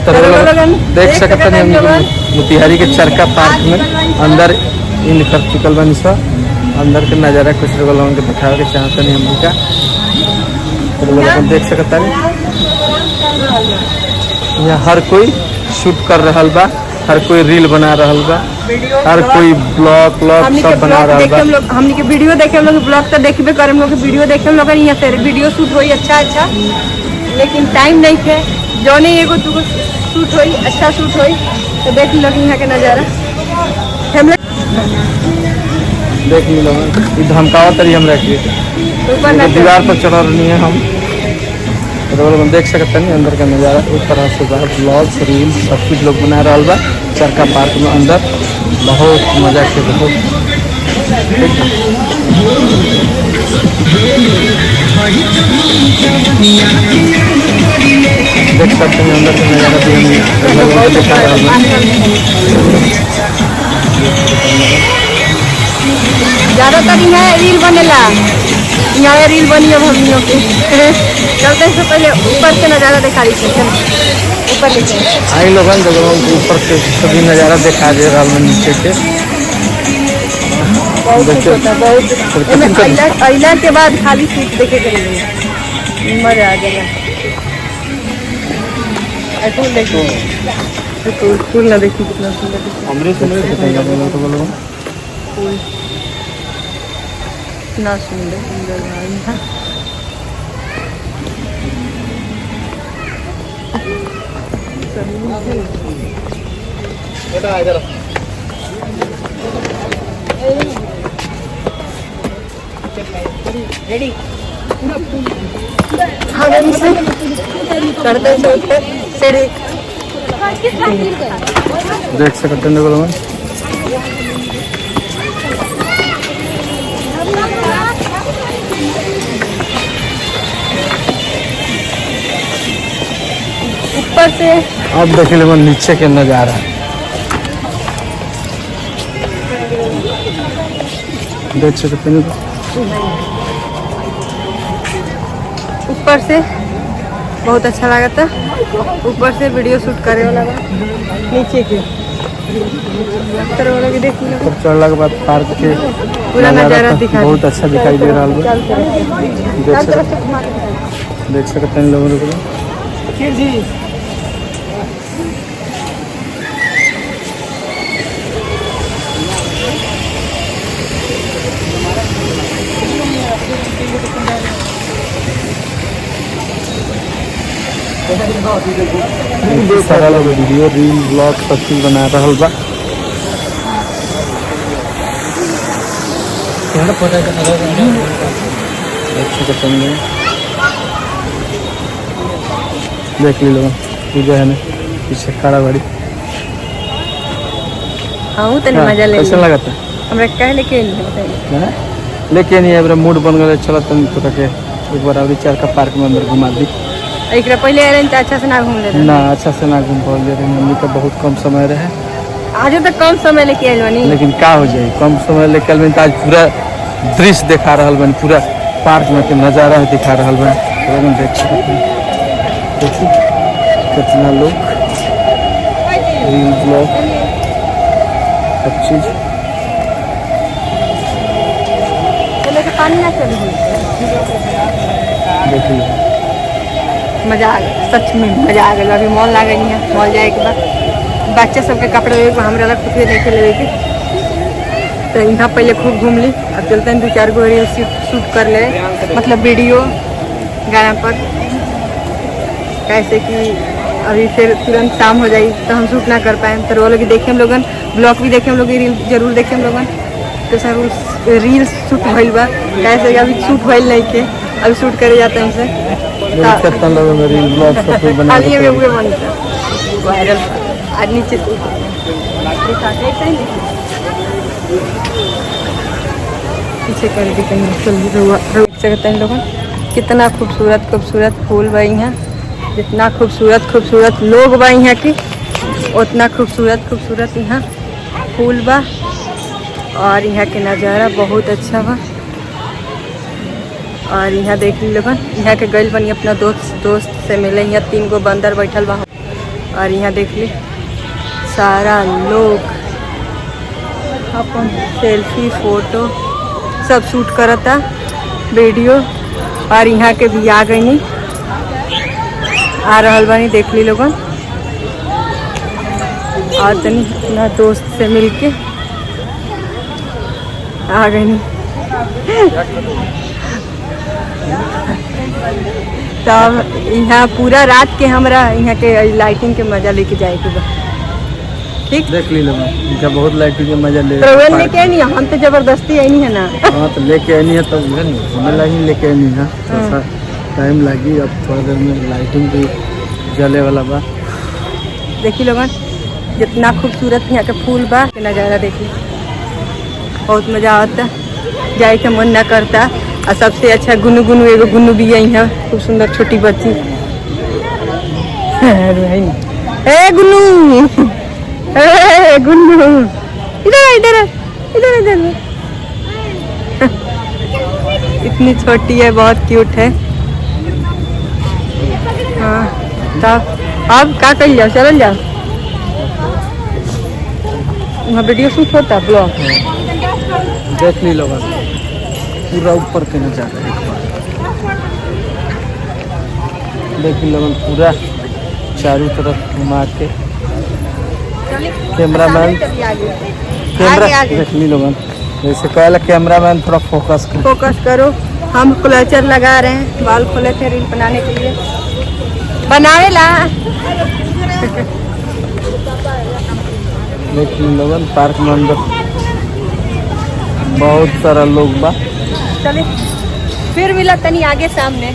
देख सकते हैं मोतिहारी के चरका पार्क में अंदर इन कर चुकल बनी सब अंदर के नज़ारा कुछ लोगों के दिखावे के चाहते नहीं हम का देख सकते हैं। यहाँ हर कोई शूट कर रहा बा, हर कोई रील बना रहा बा, हर कोई ब्लॉग सब बना रहा बा। हमनी के वीडियो देखे हम लोग ब्लॉग तो देखबे करे, हम लोग के वीडियो देखे हम लोग यहाँ से वीडियो शूट होई अच्छा लेकिन टाइम नहीं थे जो नहीं एगो दूगो शूट होई अच्छा शूट होई तो देख लोग यहाँ के नज़ारा हम देख लो धमकावा तरी हम रखिए दीवार पर चढ़ा रही है हम देख सकते हैं अंदर का नज़ारा उस तरह से ब्लॉग्स रील्स सब कुछ लोग बना रहा बा चरका पार्क में अंदर बहुत मजा से बहुत देख सकते हैं अंदर का नज़ारा भी हम दिखा रहा है। ज़्यादातर यहाँ रील बनेला यहाँ रील बनी अब हम लोग के चलते हैं पहले ऊपर से नज़ारा दिखा रही थी ऊपर नीचे आई लोग ऊपर से सभी नज़ारा दिखा दे रहा है नीचे से बहुत अला के बाद खाली सीट देखे के मजा आ जाएगा। देखो फूल ना देखी कितना सुंदर इतना सुंदर सुंदर रेडी करते देख सकते हैं ऊपर से अब देख लो नीचे के नज़ारा देख सकते हैं ऊपर से बहुत अच्छा लगा था ऊपर से वीडियो शूट करे वाला नीचे के चढ़ने के बाद पार्क के पूरा नज़ारा दिखा बहुत अच्छा दिखाई दे रहा है देख सकते हैं लोगों को सारा लोग वीडियो रील ब्लॉग सब चीज बना रहा बा देख ली लोग पूजा है ना पीछे खड़ा बड़ी हाँ तने मजा ले कैसा लगा था हमरा कह लेके लेके नहीं है मूड बन गया चलो तुम तो के एक बार और चरका पार्क में अंदर घुमा दी एक पहले अच्छा से ना घूम ले ना अच्छा से ना घूम पाओ मम्मी का बहुत कम समय रहे आज तक कम समय लेके आइल बनी लेकिन का हो जाए कम समय लेके आइल बनी आज पूरा दृश्य दिखा रहा बनी पूरा पार्क में के नज़ारा दिखा रहा बनी देख सकते देखिए कितना लोग रील ब्लॉग सब चीज पानी ना चल देखिए मजा आ गया सच में मजा आ गया अभी मॉल लगे नहीं है मॉल जाए के बाद बच्चा सबके कपड़े हमारा अलग कुछ देखे ले तो यहाँ पहले खूब घूम ली अब चलते हैं 2-4 गो रील शूट कर ले मतलब वीडियो गाना पर कैसे कि अभी फिर तुरंत शाम हो जाए तो हम शूट ना कर पाए तो वो लोग देखे हम लोगन ब्लॉग भी देखे हम लोग रील जरूर देखे हम लोगन तो सर रील शूट होल बा कैसे अभी शूट होल नहीं के अभी शूट करे जाते हैं हमसे वायरल आज नीचे पीछे कर दी सकते हैं लोग कितना खूबसूरत खूबसूरत फूल बा यहाँ जितना खूबसूरत खूबसूरत लोग बा यहाँ की उतना खूबसूरत खूबसूरत यहाँ फूल बा और यहाँ के नज़ारा बहुत अच्छा बा और यहाँ देख ली लोगन यहाँ के गइल बनी अपना दोस्त से मिले यहाँ 3 गो बंदर बैठल बा और यहाँ देख ली सारा लोग अपन सेल्फी फोटो सब शूट करता वीडियो। और यहाँ के भी आ गई आ रहल बानी देख ली लोगन। और तनी अपना दोस्त से मिलके आ गई। तब यहाँ पूरा रात के हमरा यहाँ के लाइटिंग के मजा लेके जाए के बा। ठीक देख ली लोग इनका बहुत लाइटिंग का मजा ले ट्रेवल लेके आई नहीं, हम तो जबरदस्ती आई नहीं है ना। हाँ तो लेके आनी है तो हमें लगी लेके आनी है थोड़ा टाइम लगी। अब थोड़ा देर में लाइटिंग भी जले वाला बा। देखी लोगन जितना खूबसूरत यहाँ के फूल बा के नज़ारा देखी बहुत मजा आता। जाए के मन ना करता। और सबसे अच्छा गुन्नू गुन्नू एगो गुन्नू भी आई है खूब सुंदर छोटी बच्ची। ए गुन्नू ए गुन्नू इधर इधर इधर इधर। इतनी छोटी है बहुत क्यूट है। हाँ तब अब क्या कर जाओ चल जाओ। वहाँ वीडियो शूट होता ब्लॉग। देख ली लोग पूरा ऊपर के नजारा एक बार देख ली लोग पूरा चारों तरफ घुमा के। कैमरामैन कैमरा देख ली लोग जैसे कहला कैमरामैन थोड़ा फोकस करो। हम क्लचर लगा रहे हैं बाल खोले थे रील बनाने के लिए बनावे ला। देख ली लोग पार्क में अंदर बहुत सारा लोग बा। चले फिर मिला तनी आगे सामने।